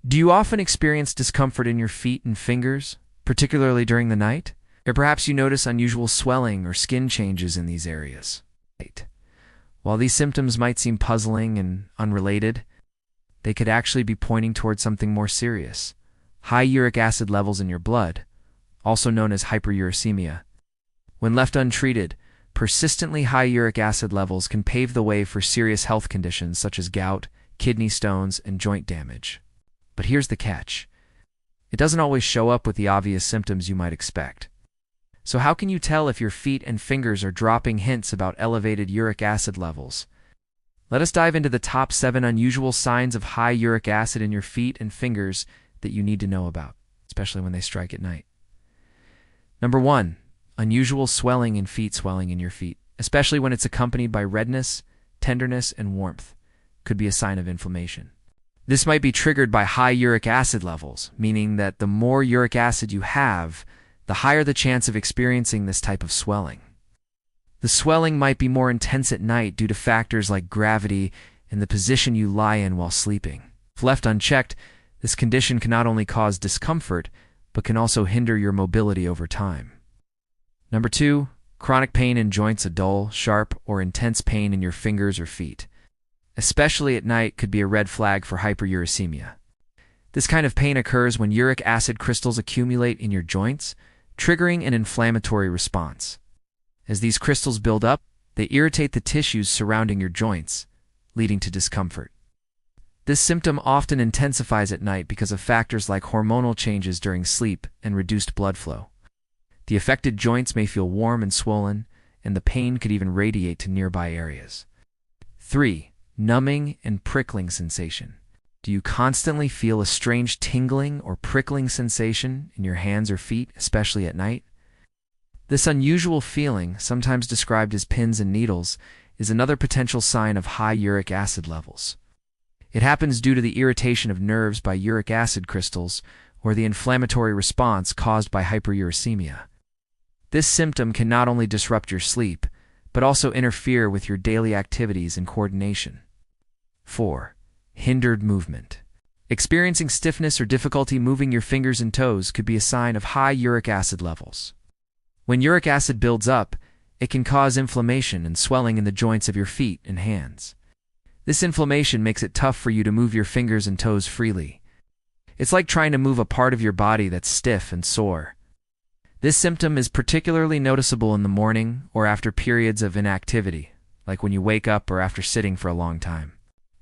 Do you often experience discomfort in your feet and fingers, particularly during the night? Or perhaps you notice unusual swelling or skin changes in these areas. While these symptoms might seem puzzling and unrelated, they could actually be pointing towards something more serious: high uric acid levels in your blood, also known as hyperuricemia. When left untreated, persistently high uric acid levels can pave the way for serious health conditions such as gout, kidney stones, and joint damage. But here's the catch: it doesn't always show up with the obvious symptoms you might expect. So how can you tell if your feet and fingers are dropping hints about elevated uric acid levels? Let us dive into the top 7 unusual signs of high uric acid in your feet and fingers that you need to know about, especially when they strike at night. Number 1. Unusual swelling in feet. Swelling in your feet, especially when it's accompanied by redness, tenderness, and warmth, could be a sign of inflammation. This might be triggered by high uric acid levels, meaning that the more uric acid you have, the higher the chance of experiencing this type of swelling. The swelling might be more intense at night due to factors like gravity and the position you lie in while sleeping. If left unchecked, this condition can not only cause discomfort, but can also hinder your mobility over time. Number 2, chronic pain in joints. A dull, sharp, or intense pain in your fingers or feet, especially at night, could be a red flag for hyperuricemia. This kind of pain occurs when uric acid crystals accumulate in your joints, triggering an inflammatory response. As these crystals build up, they irritate the tissues surrounding your joints, leading to discomfort. This symptom often intensifies at night because of factors like hormonal changes during sleep and reduced blood flow. The affected joints may feel warm and swollen, and the pain could even radiate to nearby areas. 3. Numbing and prickling sensation. Do you constantly feel a strange tingling or prickling sensation in your hands or feet, especially at night? This unusual feeling, sometimes described as pins and needles, is another potential sign of high uric acid levels. It happens due to the irritation of nerves by uric acid crystals or the inflammatory response caused by hyperuricemia. This symptom can not only disrupt your sleep, but also interfere with your daily activities and coordination. 4. Hindered movement. Experiencing stiffness or difficulty moving your fingers and toes could be a sign of high uric acid levels. When uric acid builds up, it can cause inflammation and swelling in the joints of your feet and hands. This inflammation makes it tough for you to move your fingers and toes freely. It's like trying to move a part of your body that's stiff and sore. This symptom is particularly noticeable in the morning or after periods of inactivity, like when you wake up or after sitting for a long time.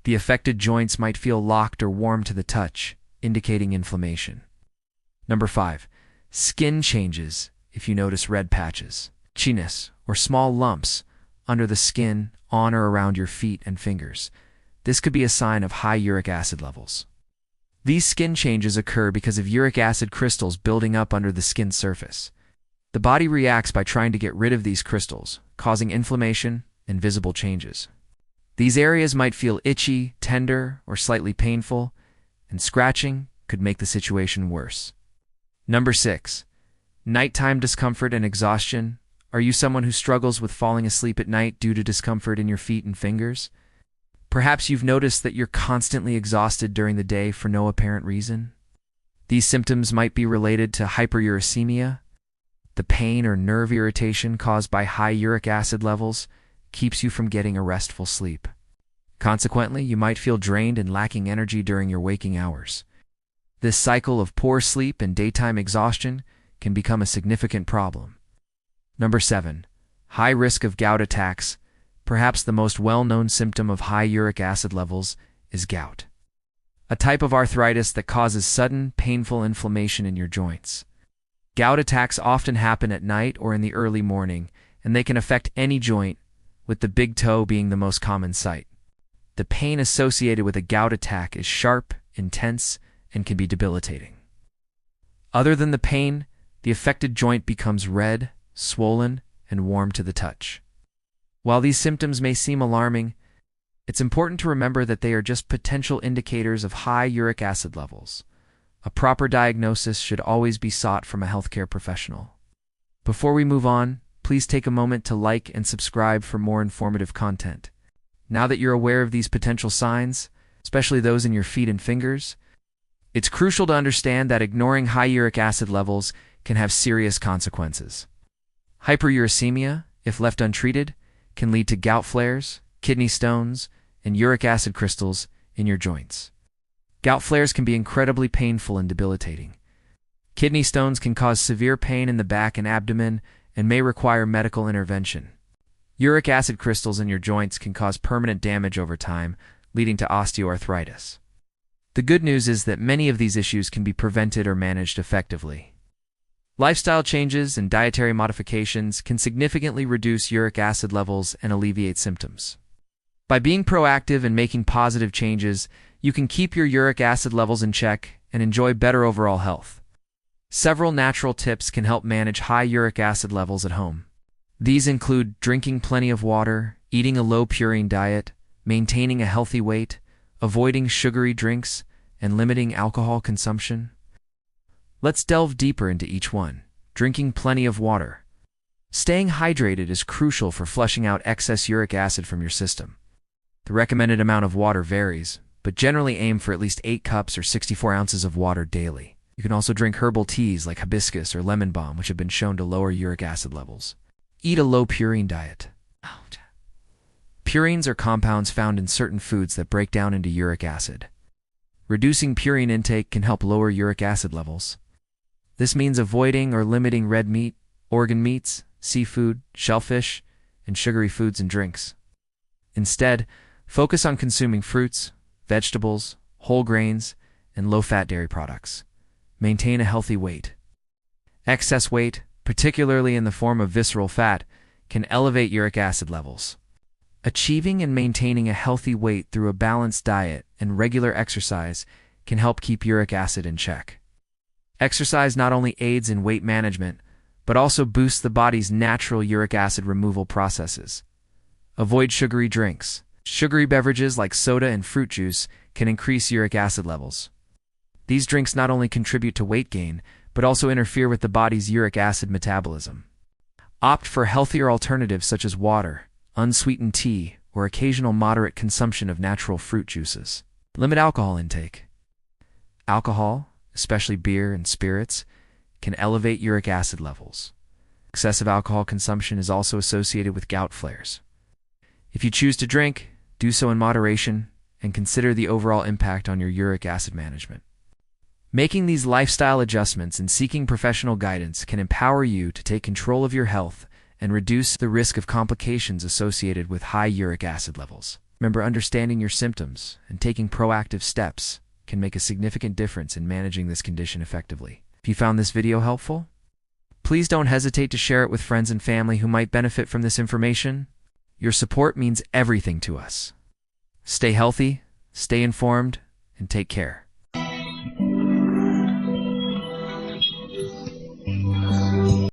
The affected joints might feel locked or warm to the touch, indicating inflammation. Number 5. Skin changes. If you notice red patches, itchiness, or small lumps under the skin on or around your feet and fingers, this could be a sign of high uric acid levels. These skin changes occur because of uric acid crystals building up under the skin surface. The body reacts by trying to get rid of these crystals, causing inflammation and visible changes. These areas might feel itchy, tender, or slightly painful, and scratching could make the situation worse. Number 6. Nighttime discomfort and exhaustion. Are you someone who struggles with falling asleep at night due to discomfort in your feet and fingers? Perhaps you've noticed that you're constantly exhausted during the day for no apparent reason. These symptoms might be related to hyperuricemia. The pain or nerve irritation caused by high uric acid levels keeps you from getting a restful sleep. Consequently, you might feel drained and lacking energy during your waking hours. This cycle of poor sleep and daytime exhaustion can become a significant problem. Number 7. High risk of gout attacks. Perhaps the most well-known symptom of high uric acid levels is gout, a type of arthritis that causes sudden, painful inflammation in your joints. Gout attacks often happen at night or in the early morning, and they can affect any joint, with the big toe being the most common site. The pain associated with a gout attack is sharp, intense, and can be debilitating. Other than the pain, the affected joint becomes red, swollen, and warm to the touch. While these symptoms may seem alarming, it's important to remember that they are just potential indicators of high uric acid levels. A proper diagnosis should always be sought from a healthcare professional. Before we move on, please take a moment to like and subscribe for more informative content. Now that you're aware of these potential signs, especially those in your feet and fingers, It's crucial to understand that ignoring high uric acid levels can have serious consequences. Hyperuricemia, if left untreated, can lead to gout flares, kidney stones, and uric acid crystals in your joints. Gout flares can be incredibly painful and debilitating. Kidney stones can cause severe pain in the back and abdomen and may require medical intervention. Uric acid crystals in your joints can cause permanent damage over time, leading to osteoarthritis. The good news is that many of these issues can be prevented or managed effectively. Lifestyle changes and dietary modifications can significantly reduce uric acid levels and alleviate symptoms. By being proactive and making positive changes, you can keep your uric acid levels in check and enjoy better overall health. Several natural tips can help manage high uric acid levels at home. These include drinking plenty of water, eating a low purine diet, maintaining a healthy weight, avoiding sugary drinks, and limiting alcohol consumption. Let's delve deeper into each one. Drinking plenty of water. Staying hydrated is crucial for flushing out excess uric acid from your system. The recommended amount of water varies, but generally aim for at least 8 cups or 64 ounces of water daily. You can also drink herbal teas like hibiscus or lemon balm, which have been shown to lower uric acid levels. Eat a low purine diet. Purines are compounds found in certain foods that break down into uric acid. Reducing purine intake can help lower uric acid levels. This means avoiding or limiting red meat, organ meats, seafood, shellfish, and sugary foods and drinks. Instead, focus on consuming fruits, vegetables, whole grains, and low-fat dairy products. Maintain a healthy weight. Excess weight, particularly in the form of visceral fat, can elevate uric acid levels. Achieving and maintaining a healthy weight through a balanced diet and regular exercise can help keep uric acid in check. Exercise not only aids in weight management, but also boosts the body's natural uric acid removal processes. Avoid sugary drinks. Sugary beverages like soda and fruit juice can increase uric acid levels. These drinks not only contribute to weight gain, but also interfere with the body's uric acid metabolism. Opt for healthier alternatives such as water, unsweetened tea, or occasional moderate consumption of natural fruit juices. Limit alcohol intake. Alcohol, especially beer and spirits, can elevate uric acid levels. Excessive alcohol consumption is also associated with gout flares. If you choose to drink, do so in moderation and consider the overall impact on your uric acid management. Making these lifestyle adjustments and seeking professional guidance can empower you to take control of your health and reduce the risk of complications associated with high uric acid levels. Remember, understanding your symptoms and taking proactive steps can make a significant difference in managing this condition effectively. If you found this video helpful, please don't hesitate to share it with friends and family who might benefit from this information. Your support means everything to us. Stay healthy, stay informed, and take care.